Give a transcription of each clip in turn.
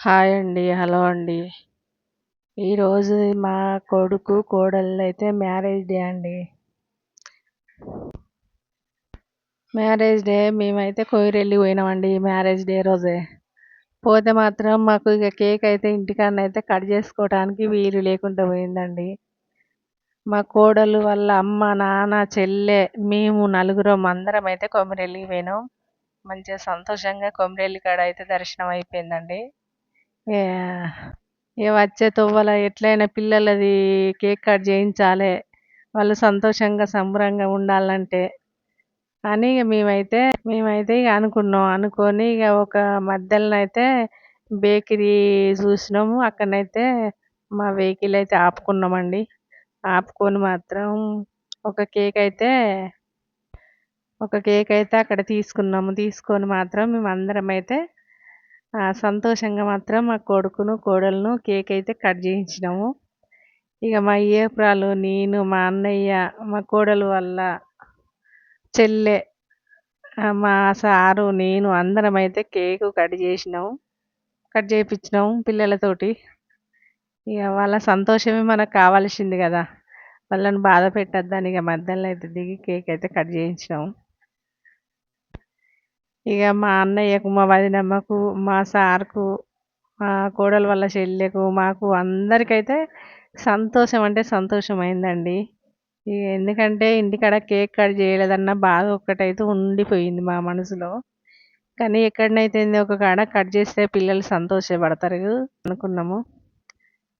Hi అండి. Hello అండి. ఈరోజు మా కొడుకు, కోడళ్ళైతే మ్యారేజ్ డే అండి. మ్యారేజ్ డే మేమైతే కోయిరెల్లి పోయినామండి మ్యారేజ్ డే రోజే. పోతే మాత్రం మాకు ఇక కేక్ అయితే ఇంటికాడనైతే కట్ చేసుకోవడానికి వీలు లేకుండా పోయిందండి. మా కోడలు వాళ్ళ అమ్మ, నాన్న, చెల్లె, మేము నలుగురం అందరం అయితే కొమిరెల్లికి పోయినాం. మంచిగా సంతోషంగా కొమిరెల్లి కాడ అయితే దర్శనం అయిపోయిందండి. యాహ్! ఇగ వచ్చే తొవ్వల ఎట్లైనా పిల్లలది కేక్ కట్ చేయించాలే. వాళ్ళు సంతోషంగా, సంబరంగా ఉండాలంటే అని ఇగ మేమైతే ఇగ అనుకున్నాం. అనుకోని ఇగ ఒక మధ్యలనైతే బేకరీ చూసినాము. అక్కడనైతే మా వెహికల్ అయితే ఆపుకున్నామండి. ఆపుకొని మాత్రం ఒక కేక్ అయితే ఒక కేక్ అయితే అక్కడ తీసుకున్నాము. తీసుకొని మాత్రం మేమందరమైతే సంతోషంగా మాత్రం మా కొడుకును, కోడలను కేక్ అయితే కట్ చేయించినాము. ఇగ మా ఏపురాలు, నేను, మా అన్నయ్య, మా కోడలు వాళ్ళ చెల్లె, మా సారు, నేను అందరమైతే కేకు కట్ చేసినాం. కట్ చేపిచ్చినాం పిల్లలతోటి. ఇగ వాళ్ళ సంతోషమే మనకు కావాల్సింది గదా! వాళ్ళని బాధ పెట్టొద్దని ఇగ మధ్యలో అయితే దిగి కేక్ అయితే కట్ చేయించినాం. ఇగ మా అన్నయ్యకు, మా వదినమ్మకు, మా సార్‌కు, మా కోడలు వాళ్ళ చెల్లెకు, మాకు అందరికైతే సంతోషం అంటే సంతోషమైందండి. ఎందుకంటే ఇంటికాడ కేక్ కట్ చేయలేదన్న బాధ ఒక్కటైతే ఉండిపోయింది మా మనసులో. కానీ ఎక్కడనైతే ఏంది ఒక కాడ కట్ చేస్తే పిల్లలు సంతోషపడతారు అనుకున్నాము.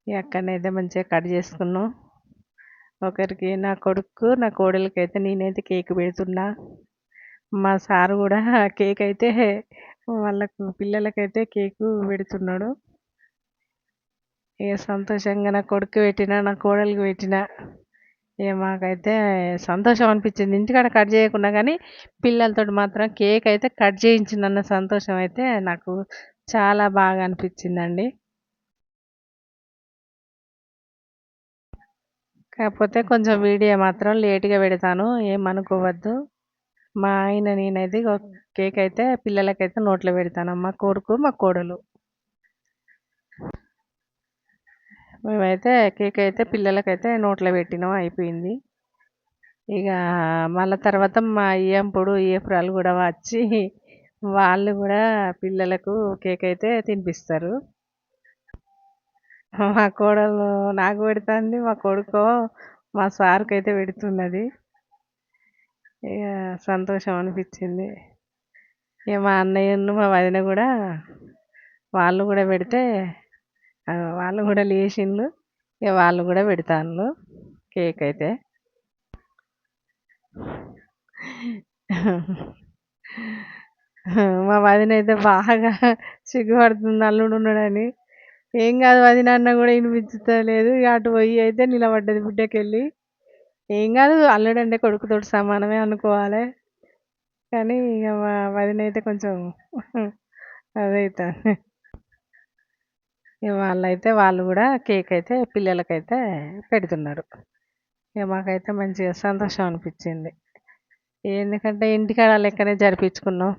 ఇగ అక్కడనైతే మంచిగా కట్ చేసుకున్నాం. ఒకరికి నా కొడుకు, నా కోడలికైతే నేనైతే కేక్ పెడుతున్నా. మా సారు గూడా కేక్ అయితే వాళ్ళకు పిల్లలకైతే కేకు పెడుతున్నాడు. ఇగ సంతోషంగా నా కొడుక్కి పెట్టినా, నా కోడలికి పెట్టినా. ఇగ మాకైతే సంతోషం అనిపించింది. ఇంటికాడ కట్ చేయకున్నా గానీ, పిల్లలతోటి మాత్రం కేక్ అయితే కట్ చేయించినన్న సంతోషం అయితే నాకు చాలా బాగా అనిపించిందండి. కాకపోతే కొంచెం వీడియో మాత్రం లేట్‌గా పెడతాను. ఏమనుకోవద్దు. మా ఆయన నేనైతే ఇగో కేక్ అయితే పిల్లలకైతే నోట్లో పెడతాను. మా కొడుకు, మా కోడలు. మేమైతే కేక్ అయితే పిల్లలకైతే నోట్లో పెట్టినాం అయిపోయింది. ఇక మళ్ళా తర్వాత మా ఇయ్యంపుడు, ఇయ్యపురాలు గూడా వచ్చి వాళ్ళు గూడా పిల్లలకు కేక్ అయితే తినిపిస్తారు. మా కోడలు నాకు పెడుతుంది. మా కొడుకు మా సార్‌కైతే పెడుతున్నది. ఇగ సంతోషం అనిపించింది. ఇగ మా అన్నయ్యను, మా వదిన గూడా వాళ్ళు గూడా పెడితే వాళ్ళు గూడా లేచిండ్లు. ఇగ వాళ్ళు గూడా పెడతాండ్లు కేక్ అయితే. మా వదినైతే బాగా సిగ్గుపడుతుంది అల్లుడున్నాడని. ఏం గాదు వదిన అన్నా గూడా ఇనిపించుతలేదు. ఇగ అటు పోయి అయితే నిలబడ్డది బిడ్డకెళ్ళి. ఏం గాదు అల్లుడంటే కొడుకుతోటి సమానమే అనుకోవాలే. కానీ ఇగ మా వదినైతే కొంచెం అదైతాంది. ఇగ వాళ్ళు గూడా కేక్ అయితే పిల్లలకైతే పెడుతున్నారు. ఇగ మాకైతే మంచిగా సంతోషం అనిపించింది. ఎందుకంటే ఇంటికాడ లెక్కనే జరిపించుకున్నాం.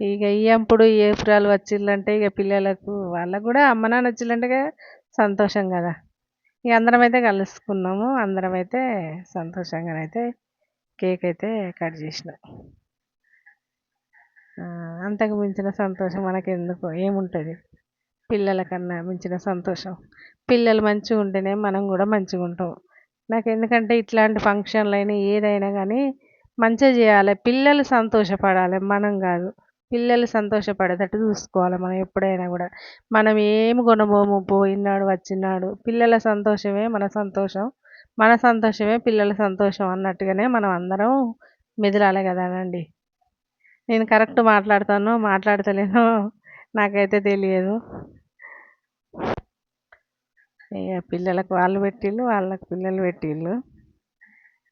ఇక ఇయ్యంపుడు, ఏపురాలు వచ్చిల్లంటే ఇగ పిల్లలకు వాళ్ళకి గూడా అమ్మ, నాన్న వచ్చిల్లంటే సంతోషం గదా! ఇగ అందరమైతే కలుసుకున్నాము. అందరమైతే సంతోషంగానైతే కేక్ అయితే కట్ జేసినాం. అంతకు మించిన సంతోషం మనకెందుకు ఏముంటది? పిల్లల కన్నా మించిన సంతోషం. పిల్లలు మంచిగుంటేనే మనం గూడా మంచిగుంటాం. నాకెందుకంటే ఇట్లాంటి ఫంక్షన్‌లైనా ఏదైనా గానీ మంచిగా జేయాలే. పిల్లలు సంతోషపడాలే మనం గాదు. పిల్లలు సంతోషపడేటట్టు జూసుకోవాలి మనం ఎప్పుడైనా గూడా. మనం ఏమి గొనబోము పోయినాడు, వచ్చినాడు. పిల్లల సంతోషమే మన సంతోషం. మన సంతోషమే పిల్లల సంతోషం అన్నట్టుగానే మనం అందరం మెదలాలే గదనండి. నేను కరెక్ట్ మాట్లాడతానో, మాట్లాడతలేనో నాకైతే తెలియదు. ఇగ పిల్లలకు వాళ్ళు పెట్టిల్లు, వాళ్ళకి పిల్లలు పెట్టిల్లు.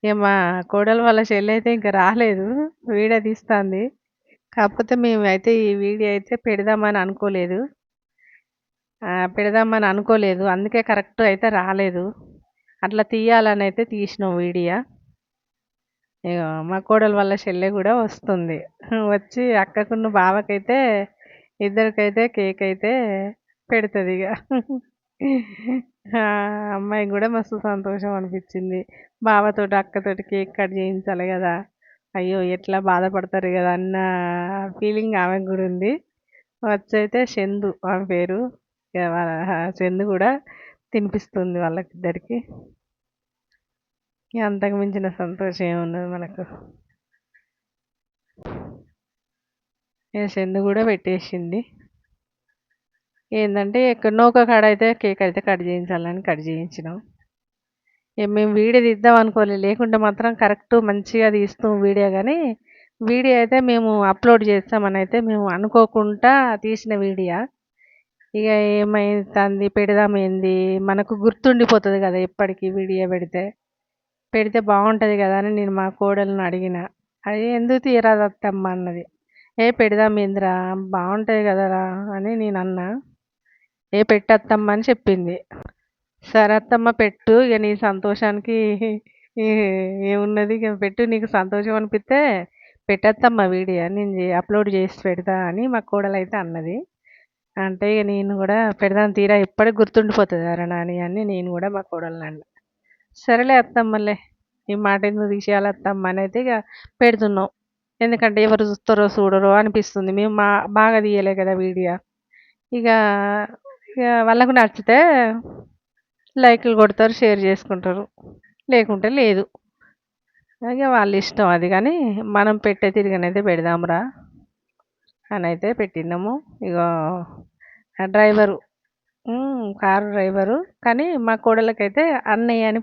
ఇగ మా కోడలు వాళ్ళ చెల్లయితే ఇంక రాలేదు. వీడియో తీస్తాంది. కాకపోతే మేమైతే ఈ వీడియో అయితే పెడదామని అనుకోలేదు. పెడదామని అనుకోలేదు. అందుకే కరెక్ట్ అయితే రాలేదు. అట్లా తీయాలనైతే తీసినాం వీడియో. ఇగో మా కోడలు వాళ్ళ చెల్లె గూడా వస్తుంది. వచ్చి అక్కకును, బావకైతే ఇద్దరికైతే కేక్ అయితే పెడతదిగ. ఆ! అమ్మాయికి గూడా మస్తు సంతోషం అనిపిచ్చింది. బావతోటి, అక్కతోటి కేక్ కట్ చేయించాలి గదా! అయ్యో! ఎట్లా బాధపడతారు గదా! అన్న ఫీలింగ్ ఆమెకు గూడా ఉంది. వచ్చైతే చందు ఆమె పేరు. ఇగ వాళ్ళ చందు గూడా తినిపిస్తుంది వాళ్ళకిద్దరికి. ఇగ అంతకు మించిన సంతోషం ఏమున్నది మనకు. ఇగ చందు గూడా పెట్టేసింది. ఏందంటే ఎక్కడనో ఒక కాడైతే కేక్ అయితే కట్ చేయించాలని కట్ చేయించినాం. ఇగ మేము వీడియో తీద్దాం అనుకోలే. లేకుంటే మాత్రం కరెక్ట్ మంచిగా తీస్తాం వీడియో గానీ, వీడియో అయితే మేము అప్‌లోడ్ చేస్తామనైతే మేము అనుకోకుండా తీసిన వీడియో. ఇగ ఏమైతాంది పెడదామేంది మనకు గుర్తుండిపోతది గదా! ఎప్పటికి వీడియో పెడితే. పెడితే బావుంటది గదా! అని నేను మా కోడల్ని అడిగిన. అడిగి "ఎందుకు తీయరాదు అత్తమ్మ" అన్నది. "ఏ పెడదామేందిరా బావుంటది గదరా" అని నేనన్నా. "ఏ పెట్టత్తమ్మ" అని చెప్పింది. సరే అత్తమ్మ పెట్టు. ఇగ నీ సంతోషానికి ఏ ఏమున్నది ఇగ పెట్టు. నీకు సంతోషం అనిపిత్తే పెట్టత్తమ్మ వీడియో. నేను అప్‌లోడ్ చేసి పెడతా అని మా కోడలైతే అన్నది. అంటే ఇగ నేను గూడా పెడదాం తీరా ఎప్పటికి గుర్తుండిపోతదిరా నాని అని నేను గూడా మా కోడలినన్నా. సరేలే అత్తమ్మలే. ఈ మాట ఎందుకు తీసేయాలి అత్తమ్మ అనైతే ఇగ పెడుతున్నాం. ఎందుకంటే ఎవరు చూస్తారో చూడరో అనిపిస్తుంది. మేము బాగా తీయలే కదా వీడియో. ఇగ ఇగ వాళ్ళకు నచ్చితే లైకులు కొడతారు, షేర్ చేసుకుంటారు. లేకుంటే లేదు. ఇగ వాళ్ళ ఇష్టం అది గానీ, మనం పెట్టే తిరిగనైతే పెడదాంరా అనైతే పెట్టినాము. ఇగో ఆ డ్రైవరు కారు డ్రైవరు. కానీ మా కోడళ్ళకైతే అన్నయ్య అని